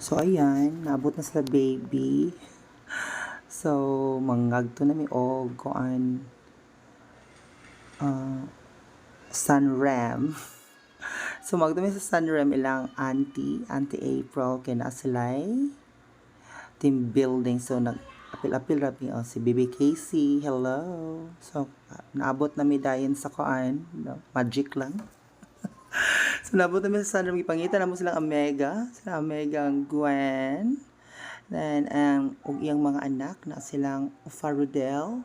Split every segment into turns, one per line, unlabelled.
So ayan, naabot na sila baby. So mangagto na mi og kuan sunrem. So magdumi sa sunrem ilang auntie April kay na sila'y team building. So nag-apil-apil rabi si Baby Casey. Hello. So naabot na mi dayon sa kuan, no? Magic lang. So naabot na mi sa sunrem, ipangita na mo silang sila Omega ang Gwen. Then og iyang mga anak na silang Farudel.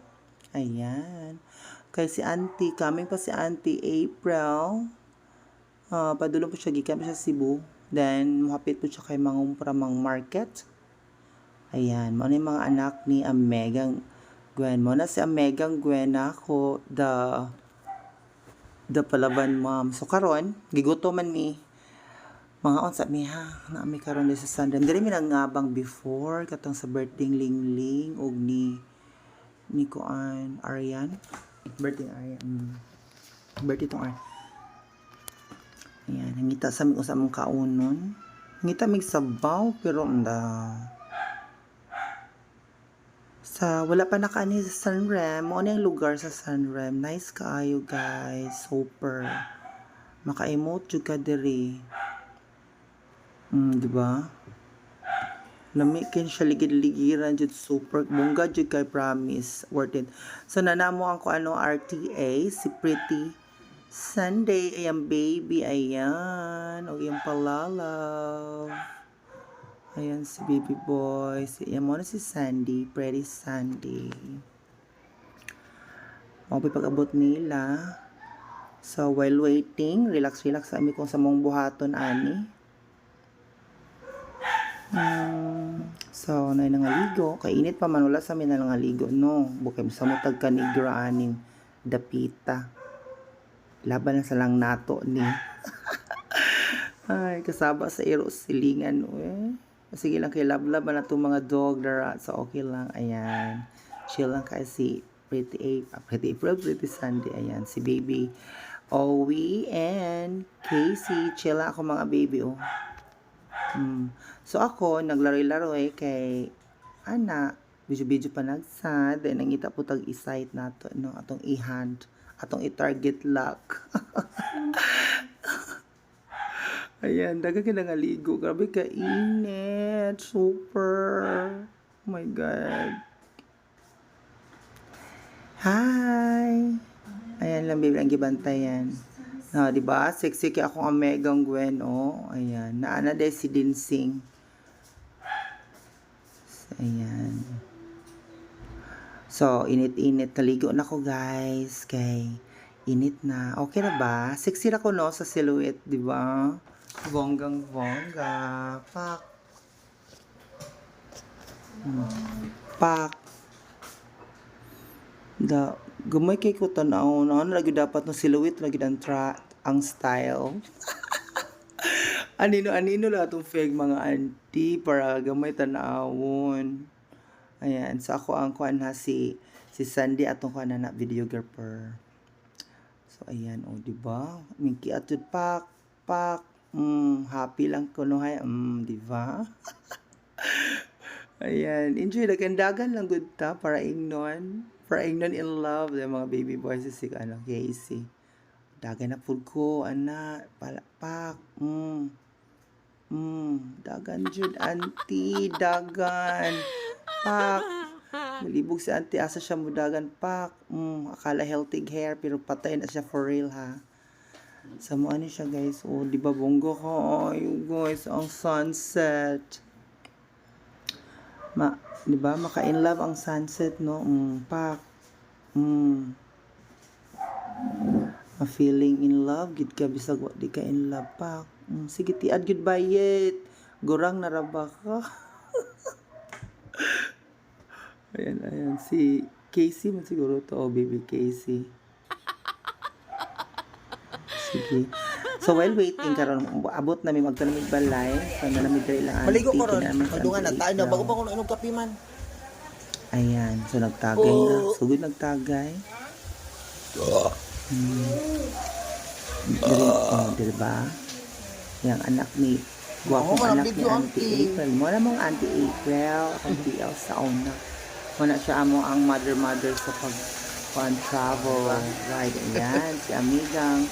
Ayan. Kay si auntie, coming pa si auntie April. Padulong po siya, gikan pa siya Cebu. Then, muhapit po siya kay Mangumpramang Market. Ayan, mo na yung mga anak ni Amegang Gwen. Mo na si Amegang Gwen ako, the Palaban mom. So, karon giguto man mi. Mga on sa mi ha, na mi karon sa Sunday. Dili mi nangabang before, katong sa birthday Lingling, og ni Kuan, Arian. Birthday Arian. Birthday tong Arian. Ayan, nangita sa mga usamang kaunon. Nangita mig sabaw, pero sa wala pa nakaani sa Sunrem. Mo yung lugar sa Sunrem. Nice kaayo guys. Super. Maka-emote jud ka diri. Diba? Lamikin siya ligid-ligiran jud, super. Bongga jud kay, promise. Worth it. So nanamo ang ko RTA, si Pretty Sunday, ayan baby, ayan. O yung palalaw. Ayan si baby boy. Ayan mo na si Sandy, Pretty Sandy. Mga pag-abot nila. So while waiting, relax sa amin kung sa mong buhaton, ani. So, na nangaligo. Kainit pa man, wala sa amin na nangaligo, no. Bukay sa mutag ka ni graaning dapita. Laban na sa lang nato ni. Ay, kasaba sa iro silingan. Sige lang kay lablab na itong mga dog dara. So, okay lang. Ayan. Chill lang kasi Pretty April, Pretty Sunday. Ayan. Si baby Owie and Casey. Chill lang ako mga baby, oh. So ako, naglaro-laro kay ana, video pa nagsad, then nangita po tag i-sight nato, no, atong i-hand, atong i-target lock. Ayan, daga ka nangaligo, grabe ka init, super, oh my god. Hi! Ayan lang baby, ang gibantayan. No, di ba? Sexy kay akong Amegang Gwen, oh. Ayan, naana day si Dinsing. Ayan. So, init-init. Naligo na ko, guys. Kay init na. Okay na ba? Sexy na ko, no, sa silhouette, di ba? Bonggang-bongga. Pak. Pak. Gamay kay ko tanaw na lagi dapat no silhouette lagi ang style. anino la tong fake mga auntie para gamay tanawon. Ayan, so ako ang kuan na si Sandy atong kuan na videographer. So ayan, oh, di ba? Minki atud pak happy lang ko no hay, di ba? Ayan, enjoy la kandagan lang gud ta para ingnon in love the mga baby boys si Casey. Dagan na pud ko ana palakpak. Dagan jud auntie, dagan. Pak. Malibog si auntie asa siya mo dagan pak. Akala healthy hair pero patay na siya for real ha. Sa mo ani siya guys. Oh, di ba bonggo ko guys ang sunset. Di ba maka-in love ang sunset, no? Pak. Feeling in love gid ka bisag wa di ka in love, pak. Sige tiad gid bayet. Gurang naraba ka. Ayan si Casey man siguro to, baby Casey. Sige. So while waiting karon abot na mi magtanamig balay. So na nami diri lang.
Maligo ko ron. Madungan na tayo na bago pa ko inog kape man.
Ayan, so nagtagay na. Sugod nagtagay. Diba? Yung anak ni gwapong anak ni Auntie April. Mo na mong Auntie April, akong TL sa una. Mo na siya amo ang mother sa travel ride. Ayan, si Amigang,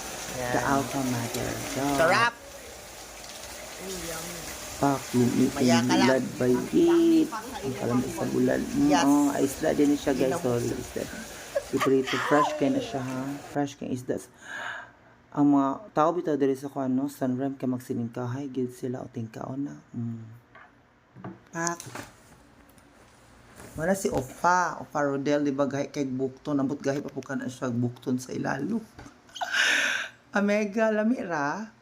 the alpha mother.
Sarap!
Pak, lumitin bulad by it. Ang kalam isang bulad.
Yes.
Isda din siya guys. Sorry, isda. Iprito, fresh kayo na siya ha. Fresh kayo isda. Ang mga tao bitaw diri sa kuano, Sunrem kay magsiningkahay gid sila o tingkaon na. Pak. Wala si Opa Rodel, di ba gahi kay bukton, ambot gahi pa po ka na siya bukton sa ilalo. Omega lamira.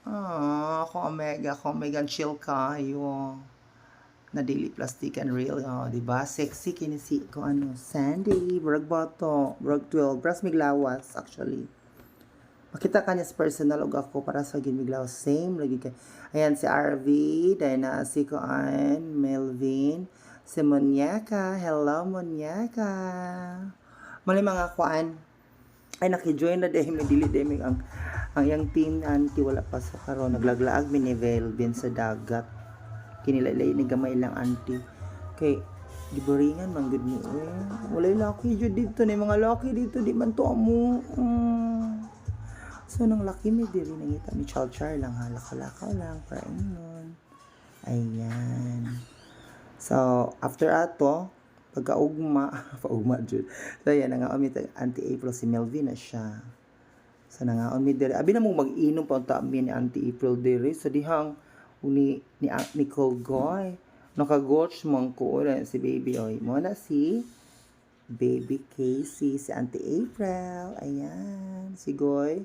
Ako Omega chill kayo. Na daily plastic and real, di ba? Sexy kini si ko ano, Sandy, brag bato, brag 12, bras miglawas actually. Makita ka niya sa personal og ako para sa ginmiglaw. Same lagi kay. Ayan si RV, Dina, si Koan, Melvin, si Moniaka. Hello Moniaka. Mali mga kuan. Ay naki-join na dahil may dili dahil ang yang team Auntie wala pa sa karon naglaglaag mi ni Velvin sa dagat. Kinilalay ni gamay lang Auntie. Kay giboringan man gud ni. Walay laki jud dito ni mga laki dito di man to amo. So, nang laki may diri nangita ni char lang ha. Laka-lakaw lang para inon. Ayan. So, after ato, pagkaugma, paugma dyan. So, ayan, nangaon mi Auntie April si Melvin na siya. So, nangaon mi diri. Abi na mong mag-inom pa unta mi ni Auntie April diri. So, dihang ni Nicole Goy. Nakagotch mong ko si baby. Oy, mo na si Baby Casey, si Auntie April. Ayan, si Goy.